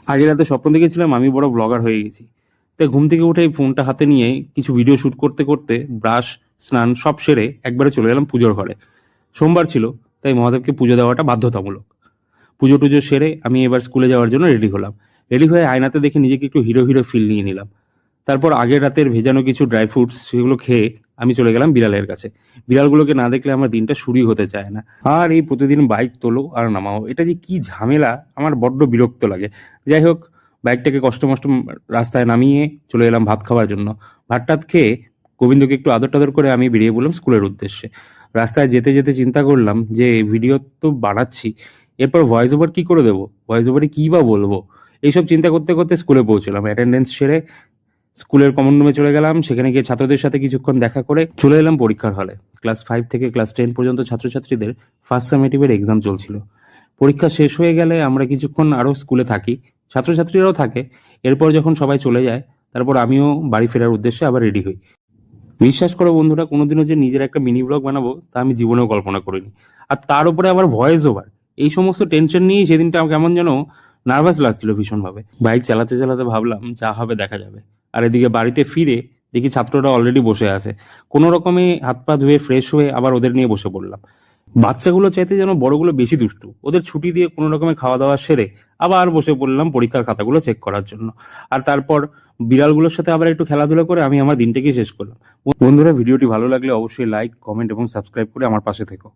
আগে রাতে স্বপ্ন দেখেছিলাম আমি বড় ব্লগার হয়ে গেছি। তাই ঘুম থেকে উঠে ফোনটা হাতে নিয়ে কিছু ভিডিও শুট করতে করতে ব্রাশ, স্নান সব সেরে একবারে চলে গেলাম পুজোর ঘরে। সোমবার ছিল, তাই মহাদেবকে পুজো দেওয়াটা বাধ্যতামূলক। পুজো টুজো সেরে আমি এবার স্কুলে যাওয়ার জন্য রেডি হলাম। রেডি হয়ে আয়নাতে দেখে নিজেকে একটু হিরো হিরো ফিল নিয়ে নিলাম। তারপর আগের রাতের ভেজানো কিছু ড্রাই ফ্রুটস সেগুলো খেয়ে আমি চলে গেলাম বিড়ালের কাছে। বিড়ালগুলোকে না দেখলে আমার দিনটা শুরুই হতে চায় না। আর এই প্রতিদিন বাইক তোলো আর নামাও, এটা যে কি ঝামেলা, আমার বড্ড বিরক্ত লাগে। যাই হোক, বাইকটাকে কষ্ট মষ্ট রাস্তায় নামিয়ে চলে এলাম ভাত খাওয়ার জন্য। ভাত টাত খেয়ে গোবিন্দকে একটু আদর টাদর করে আমি বেরিয়ে পড়লাম স্কুলের উদ্দেশ্যে। রাস্তায় যেতে যেতে চিন্তা করলাম যে ভিডিও তো বানাচ্ছি, এরপর ভয়েস ওভার কি করে দেবো, ভয়েস ওভারে কি বা বলবো। এইসব চিন্তা করতে করতে স্কুলে পৌঁছলাম। অ্যাটেন্ডেন্স সেরে স্কুলের কমন রুমে চলে গেলাম। সেখানে গিয়ে ছাত্রদের সাথে কিছুক্ষণ দেখা করে চলে এলাম পরীক্ষার হলে। ক্লাস 5 থেকে ক্লাস 10 পর্যন্ত ছাত্রছাত্রীদের ফার্স্ট সামেটিভের এক্সাম চলছিল। পরীক্ষা শেষ হয়ে গেলে আমরা কিছুক্ষণ আরো স্কুলে থাকি, ছাত্রছাত্রীরাও থাকে। এরপর যখন সবাই চলে যায়, তারপর আমিও বাড়ি ফেরার উদ্দেশ্যে আবার রেডি হই। বিশ্বাস করো বন্ধুরা, কোনোদিনও যে নিজের একটা মিনি ব্লগ বানাবো তা আমি জীবনেও কল্পনা করিনি। আর তার উপরে আবার ভয়েস ওভার, এই সমস্ত টেনশন নিয়েই সেদিনটা আমার কেমন যেন নার্ভাস লাগছিল ভীষণভাবে। বাইক চালাতে চালাতে ভাবলাম যা হবে দেখা যাবে। আর এদিকে বাড়িতে ফিরে দেখি ছাত্ররা অলরেডি বসে আছে। কোনো রকমে হাত পা ধুয়ে ফ্রেশ হয়ে আবার ওদের নিয়ে বসে পড়লাম। বাচ্চাগুলো চাইতে যেন বড়গুলো বেশি দুষ্টু। ওদের ছুটি দিয়ে কোনো রকমে খাওয়া দাওয়া সেরে আবার বসে পড়লাম পরীক্ষার খাতাগুলো চেক করার জন্য। আর তারপর বিড়ালগুলোর সাথে আবার একটু খেলাধুলা করে আমি আমার দিনটাকে শেষ করলাম। বন্ধুরা, ভিডিওটি ভালো লাগলে অবশ্যই লাইক, কমেন্ট এবং সাবস্ক্রাইব করে আমার পাশে থেকো।